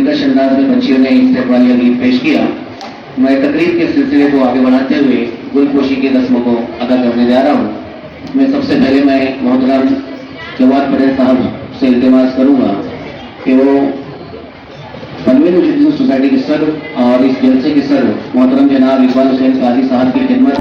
दिलकश अंदाज में बच्चियों ने स्टेप वाली गीत पेश किया। मैं तकरीब के सिलसिले को आगे बढ़ाते हुए गुलपोशी के रस्मों को अदा करने जा रहा हूँ। मैं सबसे पहले मोहतरम जवाद पटेल साहब से इल्तिमास करूँगा कि वो पनवेल एजुकेशन सोसाइटी के सर और इस जलसे के सर मोहतरम जनाब इकबाल हुसैन काजी साहब की खिदमत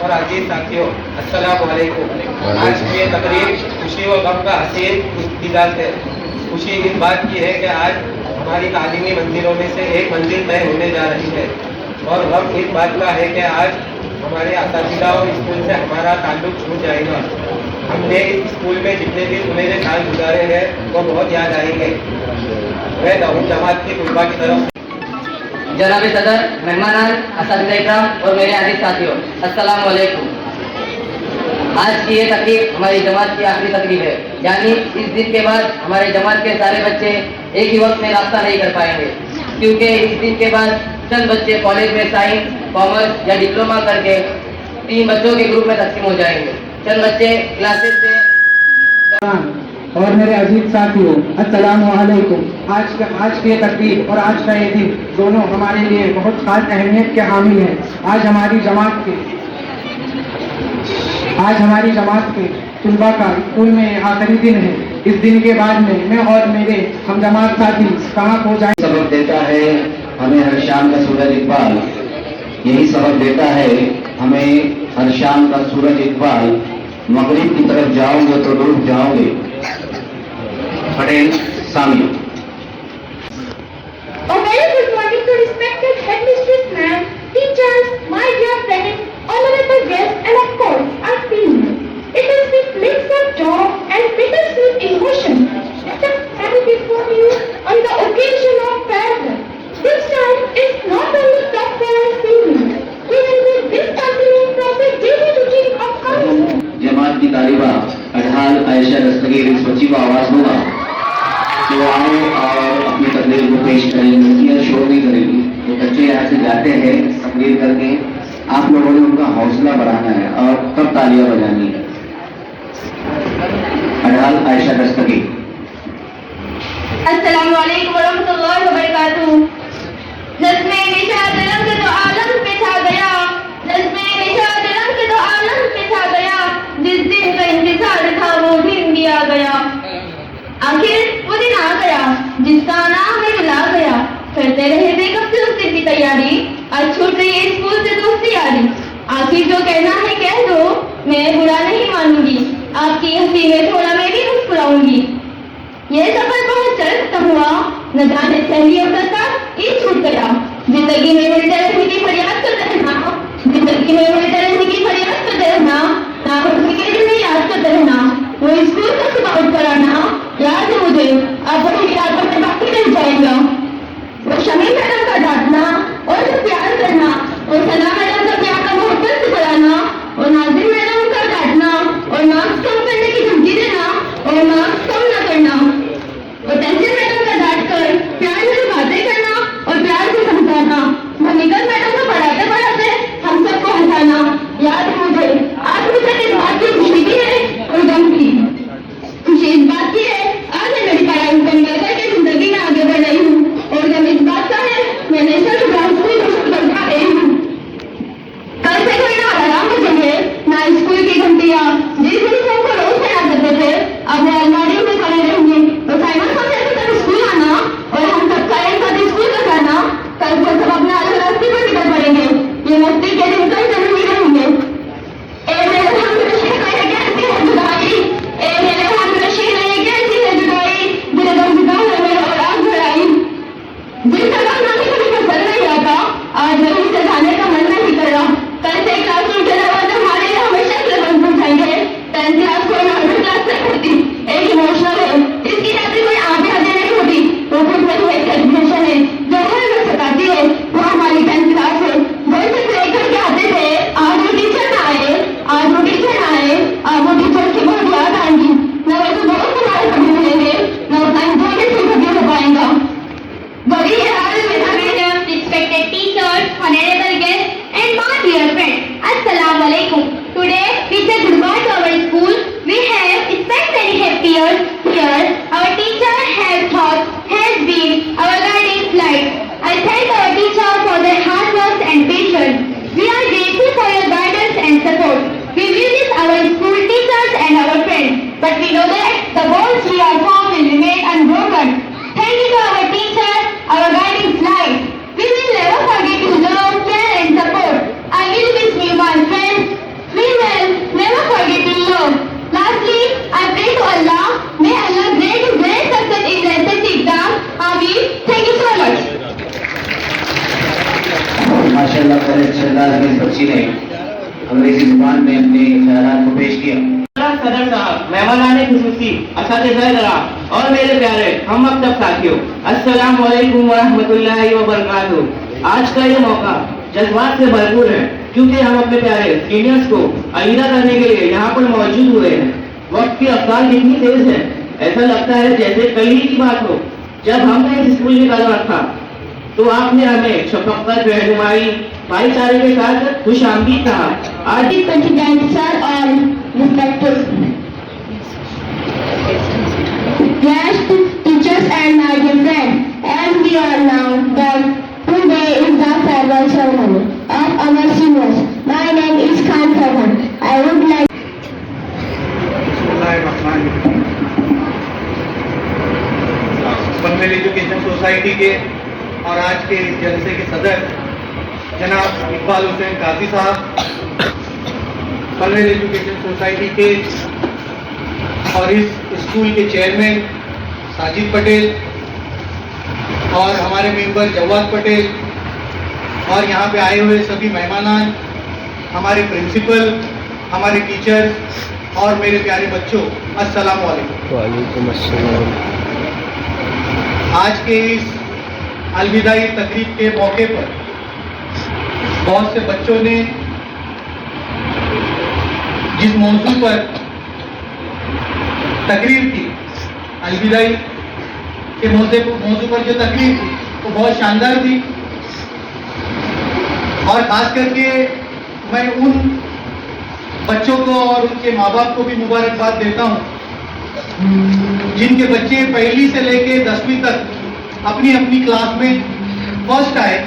और अजीज साथियों, अस्सलाम वालेकुम। आज की ये तकरीब खुशी व गम का हसीन इख्तिलाफ है। खुशी इस बात की है कि आज हमारी तालीमी मंजिलों में से एक मंजिल तय होने जा रही है, और गम इस बात का है कि आज हमारे असातिज़ा और स्कूल से हमारा ताल्लुक छूट जाएगा। हमने इस स्कूल में जितने भी सुनहरे साल गुजारे हैं वो बहुत याद आएंगे। मैं दाऊद जमात की तुलबा की तरफ जनाब सदर, मेहमान, असातिज़ा इकराम और मेरे अजीज साथियों, अस्सलाम वालेकुम। आज की ये तकरीब हमारी जमात की आखिरी तकरीब है, यानी इस दिन के बाद हमारे जमात के सारे बच्चे एक ही वक्त में रास्ता नहीं कर पाएंगे, क्योंकि इस दिन के बाद चंद बच्चे कॉलेज में साइंस, कॉमर्स या डिप्लोमा करके 3 बच्चों के ग्रुप में तकसीम हो जाएंगे। चंद बच्चे क्लासेस से और मेरे अजीज साथियों, अस्सलाम वालेकुम। आज की ये तकरीब और आज का ये दिन दोनों हमारे लिए बहुत खास अहमियत के हामिल हैं। आज हमारी जमात के तुलबा का स्कूल में आखिरी दिन है। इस दिन के बाद में मैं और मेरे हम जमात साथी कहाँ पहुँच जाएंगे। सबक देता है हमें हर शाम का सूरज इकबाल, यही सबक देता है हमें हर शाम का सूरज इकबाल। मगरिब की तरफ जाओगे तो डूब जाओगे। पटेल सामी। A very good morning to respected headmistress ma'am, teachers, my dear friends, honorable guests, and of course, our seniors. It is with mix of joy and bittersweet emotion that I stand before you on the occasion of farewell. This time is not only tough for our seniors, we will be discontinuing from the daily routine of college. जमात की तालिबा अढ़ाल आयशा दस्तगीर इस बच्ची को आवाज दूंगा कि वो आए और अपनी तकरीर को पेश करेंगे। लड़कियां शोर नहीं करेगी। तो बच्चे यहाँ से जाते हैं तकरीर करके, आप लोगों ने उनका हौसला बढ़ाना है और तब तालियां बजानी है। अढ़ाल आयशा दस्तगीर। अस्सलाम वालेकुम वरहमतुल्लाहि वबरकातुहू। नज़्मे निशात रंग तो आलम पे छा गया, नज़्मे निशात रंग तो आलम पे छा गया, जिस दिन का इंतजार था वो दिन भी आ गया। आखिर वो दिन आ गया जिसका नाम है बुला गया। करते रहे बेकब से उस दिन की तैयारी, आज छूट रही है स्कूल से दोस्ती यारी। आखिर जो कहना है कह दो, मैं बुरा नहीं मानूंगी, आपकी हंसी में थोड़ा मैं भी मुस्कुराऊंगी। ये सफर बहुत जल्द खत्म हुआ, न जाने सहेलियों का साथ ईद छूट गया। जिंदगी में मिलते रहने की फरियाद करते रहना, जिंदगी में मिलते रहने की फरियाद करते रहना, ना के दिल में याद करते रहना। वो स्कूल का सुबह उठ कर आना याद है मुझे, अब वही यादों में बाकी रह जाएगा। वो शमी मैडम का डांटना और उसे प्यार करना, और सना मैडम का प्यार का मोहब्बत से बुलाना, और नाज़िम मैडम का डांटना और मार्क्स कम करने की धमकी देना और मार्क्स कम न करना, और तहसील मैडम का डांट कर प्यार से बातें करना और प्यार से समझाना, मनिकल मैडम को पढ़ाते पढ़ाते हम सबको हंसाना याद है मुझे। आज मुझे इस बात की खुशी भी है और गम भी। खुशी इस बात की है आज मैं मेरी पढ़ाई मुकम्मल करके जिंदगी में आगे बढ़ रही हूँ, और गम इस बात का है मैं नेशनल ग्राउंड कर पा रही हूँ। कल से कोई ना आराम मुझे है ना स्कूल की घंटियाँ जिस यूनिफॉर्म को रोज पहना करते थे, अपने अलमारी में खड़े रहेंगे तो साइमन को जैसे तक स्कूल आना और हम सब का एक साथ स्कूल का जाना, कल को सब अपने अलग रास्ते पर निकल पड़ेंगे। ये मस्ती के दिन कई जरूरी रहेंगे। ए मेरे हम रशीद है कैसी है जुदाई, ए मेरे हम रशीद है कैसी है जुदाई, मेरे दम जुदा है मेरा और आग भराई, दिल का काम नहीं कभी पसंद नहीं आता, आज वहीं से जाने का मन नहीं कर रहा। कल से क्लासरूम के दरवाजे हमारे लिए हमेशा से बंद हो जाएंगे। 10th क्लास को मैं 100 क्लास तक पढ़ती, एक इमोशनल है, इसकी जैसी कोई आंखें हजे नहीं होती, वो कुछ नहीं है, एजुकेशन है जो हमें सताती है, वो हमारी 10th क्लास है। वही से प्रे करके आते थे, आज वो टीचर ना आए, आज वो टीचर ना आए, आज वो टीचर की बहुत याद आएगी, न वैसे दोस्त हमारे कभी मिलेंगे, न उतना एंजॉय भी कभी हो पाएगा। बड़ी respected teachers, honorable guests, and my dear friends, Assalamu alaikum. Today we say goodbye to our school. We have spent many happy years here. Our teacher has taught, has been our guiding light. I thank our teacher for their hard work and patience. We are grateful for your guidance and support. We will miss our school teachers and our friends, but we know that the bonds we are formed will remain unbroken. Thank you to our teacher, our guiding light. We will never forget to love, care and support. I will miss you, my friends. We will never forget to love. Lastly, I pray to Allah, may Allah grant you great success in the SSC exam. Ameen. Thank you so much. माशाल्लाह बड़े अच्छे अंदाज में बच्ची ने अंग्रेजी जुबान में अपने ख्यालात को पेश किया। सदर साहब, मेहमानाने खुसूसी, असातिज़ा इकराम और मेरे प्यारे हम मकतब साथियों, अस्सलाम वालेकुम व रहमतुल्लाहि व बरकातुहू। आज का ये मौका जज्बात से भरपूर है क्योंकि हम अपने प्यारे सीनियर्स को अलविदा करने के लिए यहाँ पर मौजूद हुए हैं। वक्त की रफ्तार कितनी तेज है, ऐसा लगता है जैसे कल ही की बात हो जब हमने इस स्कूल में कदम रखा तो आपने हमें शफकत, रहनुमाई, भाईचारे के साथ खुश आमदीद कहा। आज Sir, all respected guests, teachers and my dear friends, as we are now done, today is the farewell ceremony of our seniors. My name is Khan Farhan. I would like Panvel education society के और आज के इस जलसे के सदर जनाब इकबाल हुसैन काजी साहब, पनवेल एजुकेशन सोसाइटी के और इस स्कूल के चेयरमैन साजिद पटेल और हमारे मेंबर जवाद पटेल और यहाँ पे आए हुए सभी मेहमानान, हमारे प्रिंसिपल, हमारे टीचर्स और मेरे प्यारे बच्चों, अस्सलाम वालेकुम। वालेकुम अस्सलाम। आज के इस अलविदाई तकरीब के मौके पर बहुत से बच्चों ने जिस मौजू पर तकरीर की, अलविदाई के मौजू पर जो तकरीर थी वो बहुत शानदार थी और खास करके मैं उन बच्चों को और उनके माँ बाप को भी मुबारकबाद देता हूँ जिनके बच्चे पहली से लेके 10वीं तक अपनी अपनी क्लास में फर्स्ट आए,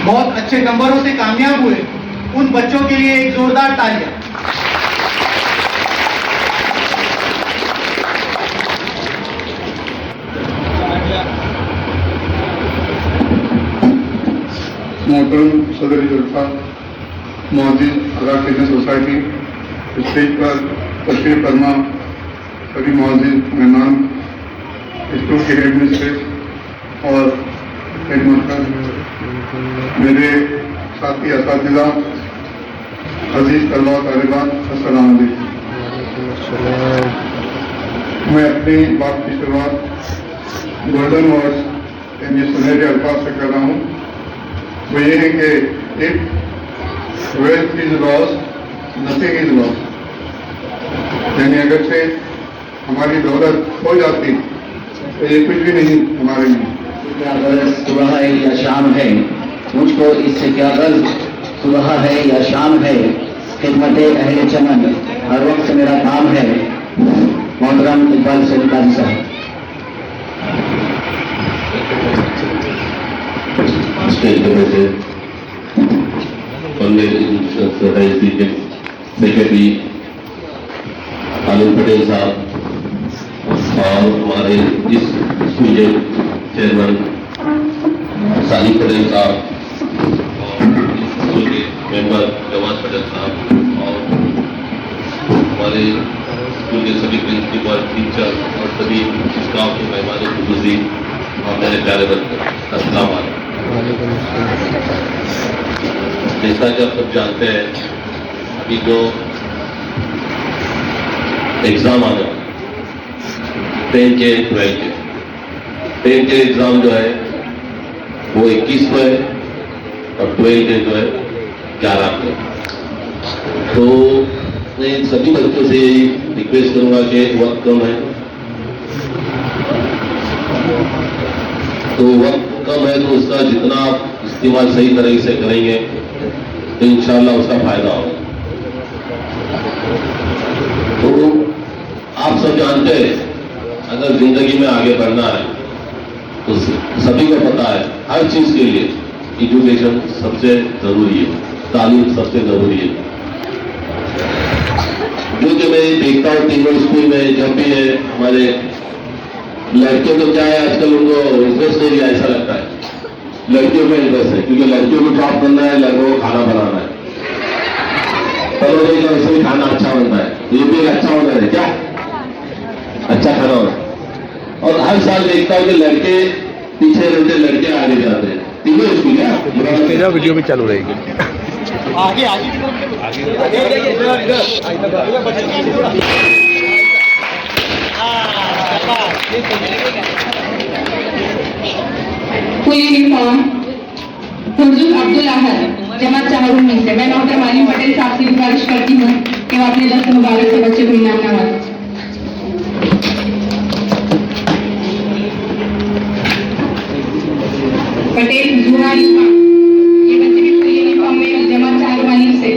बहुत अच्छे नंबरों से कामयाब हुए। उन बच्चों के लिए एक जोरदार तालियां। मोहतरम सदर जलसा, मौजूद अराकीन सोसाइटी, स्टेज पर तशरीफ फरमा सभी मौजूद मेहमान, स्कूल के हेड मिस्ट्रेस और हेडमास्टर, मेरे साथी असातिज़ा, अजीज तलबा तालिबात, अस्सलाम वालेकुम। मैं अपनी बात की शुरुआत गोल्डन वर्ड्स यानी सुनहरे अल्फाज से कर रहा हूँ। वो ये है कि if wealth is lost nothing is lost, यानी अगर से हमारी दौलत हो जाती तो ये कुछ भी नहीं हमारे लिए। क्या गर्ज सुबह है या शाम है, मुझको इससे क्या गर्ज सुबह है या शाम है, खिदमत अहले चमन हर वक्त मेरा काम है। मोहतरम इकबाल हुसैन काजी साहब। स्टेज पर से पनवेल एजुकेशन सोसाइटी के सेक्रेटरी सालिम पटेल साहब और हमारे इस स्कूल के चेयरमैन सालिम पटेल साहब और इस स्कूल के मेंबर जवाद पटेल साहब और हमारे स्कूल के सभी प्रिंसिपल टीचर और सभी स्टाफ के मेहमान खुशी और मेरे प्यारे बच्चे अस्सलाम वालेकुम। जैसा कि आप सब जानते हैं कि जो एग्जाम आने वाला 10 के 12 के 10 के एग्जाम जो है वो 21 को है और 12 के जो है 11 को। तो मैं सभी बच्चों से रिक्वेस्ट करूंगा कि वक्त कम है, तो वक्त कम है तो उसका जितना आप इस्तेमाल सही तरह से करेंगे तो इंशाअल्लाह उसका फायदा होगा। तो आप सब जानते हैं अगर जिंदगी में आगे बढ़ना है तो सभी को पता है हर चीज के लिए एजुकेशन सबसे जरूरी है, तालीम सबसे जरूरी है। जो कि मैं देखता हूँ तीनों स्कूल में जब भी है हमारे लड़कियों को क्या है आजकल उनको इंटरेस्ट नहीं है, ऐसा लगता है लड़कियों में इंटरेस्ट है क्योंकि लड़कियों को जॉब करना है, लड़कों को खाना बनाना है। चलो नहीं तो वैसे भी खाना अच्छा बनता है तो ये भी अच्छा होना है, क्या अच्छा खाना होना। और हर साल देखता हूँ कि लड़के पीछे रहते लड़के आगे जाते हैं। तीनों स्कूल क्या वीडियो भी चालू रहेगी। आगे आगे फुल यूनिफॉर्म हुजूर अब्दुल अहद जमात चाहरुमी से मैं डॉक्टर मालिम पटेल साहब से गुजारिश करती हूँ कि वो अपने दस्त मुबारक से बच्चे को इनाम नवाजें। पटेल जुहा इस्मा ये बच्चे भी फुल यूनिफॉर्म में जमात चाहरुमी से।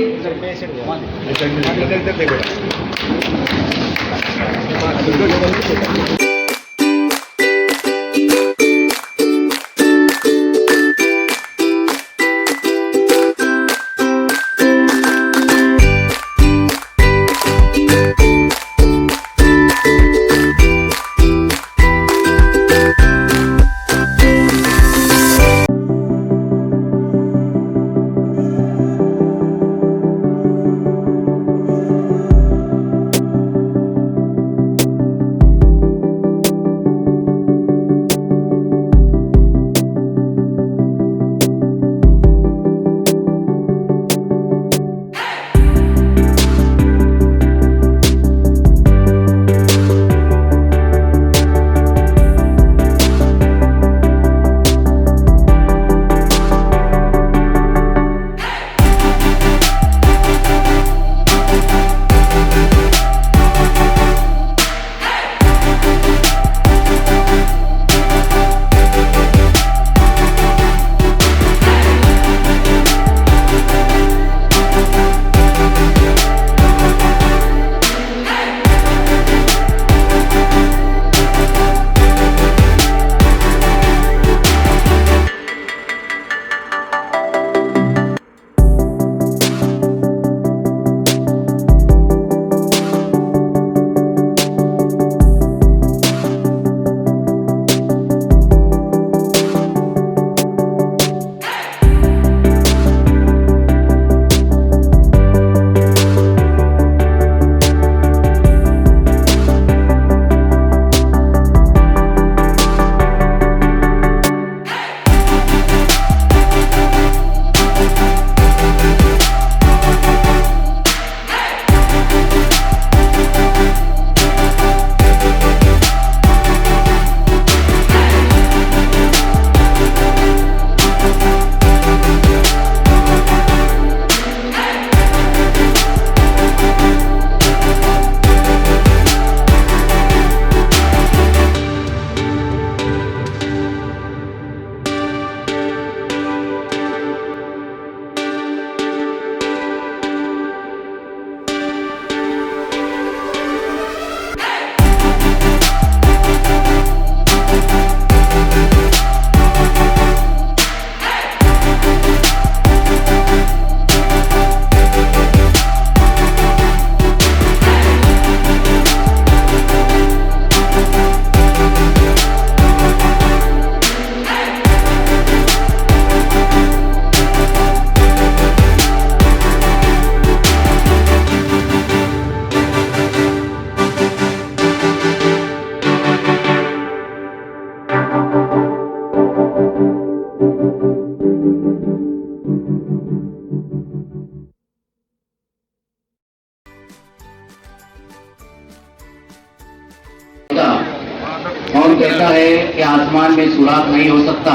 कौन कहता है कि आसमान में सुराख नहीं हो सकता,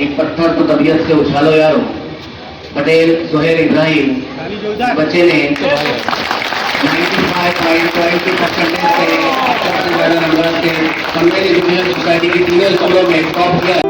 एक पत्थर तो तबीयत से उछालो यारो। पटेल सुहेल इब्राहिम बच्चे ने 95.20% से सबसे ज्यादा नंबर से पनवेल एजुकेशन सोसाइटी की सीनियर स्कूलों में टॉप किया।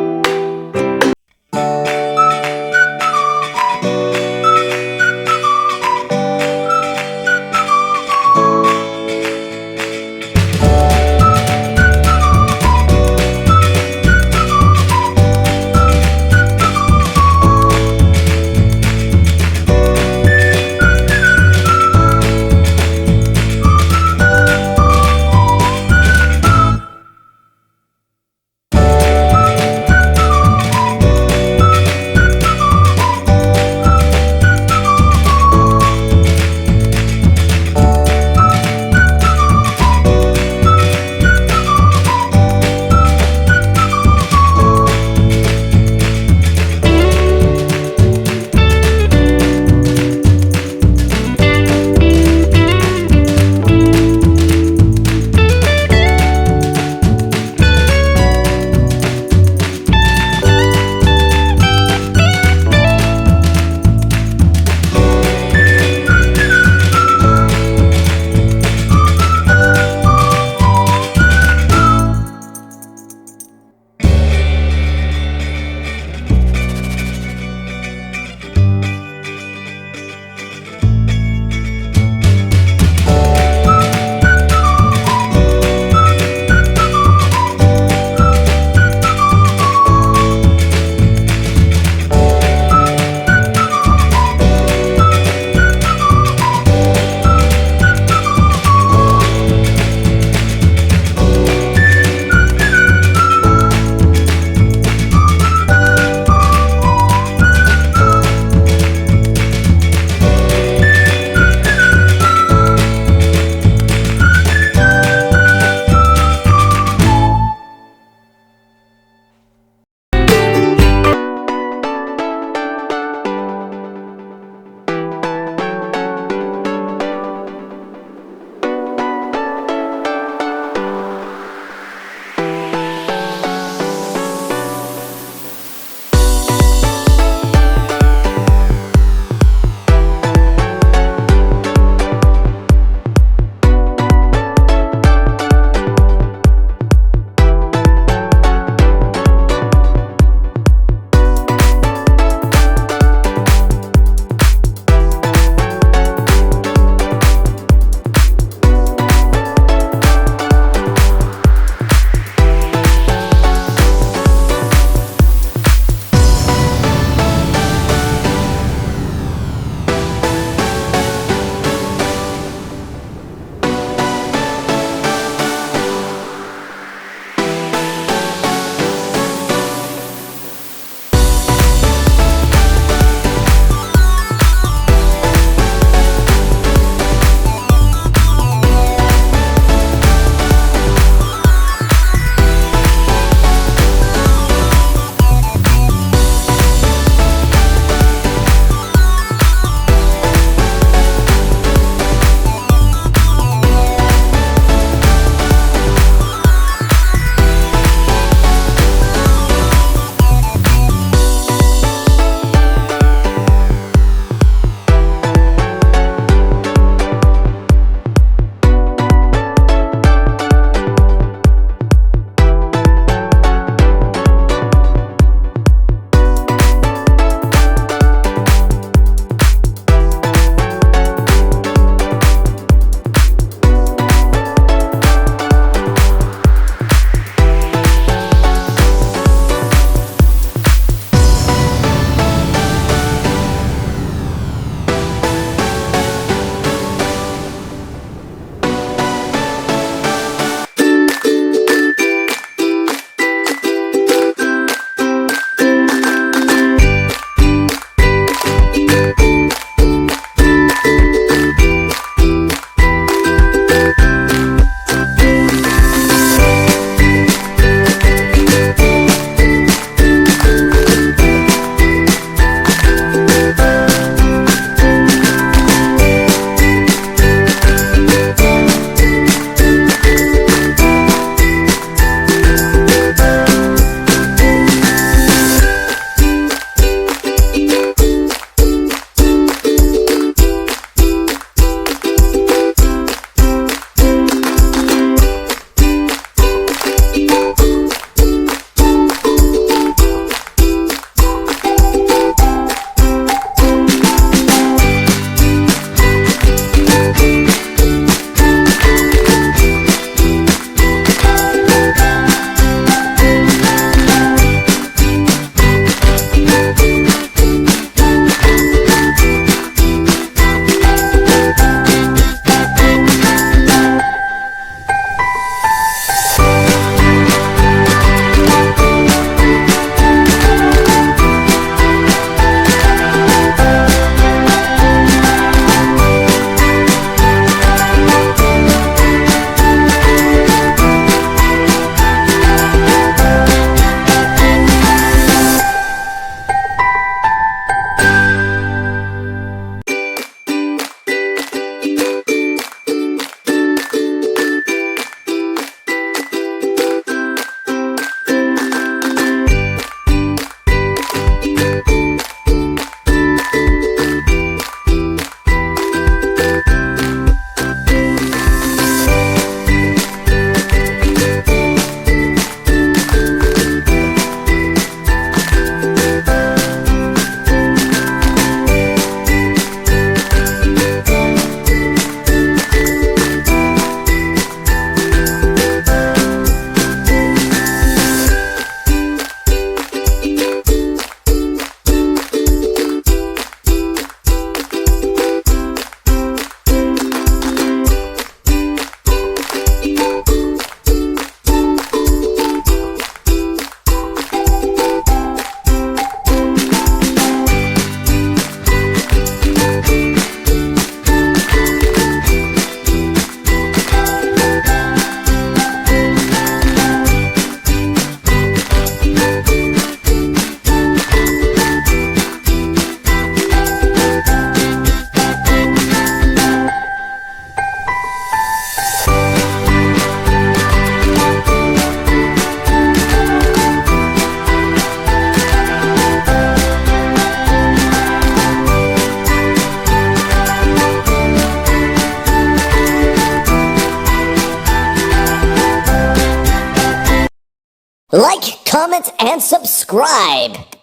Like, comment, and subscribe.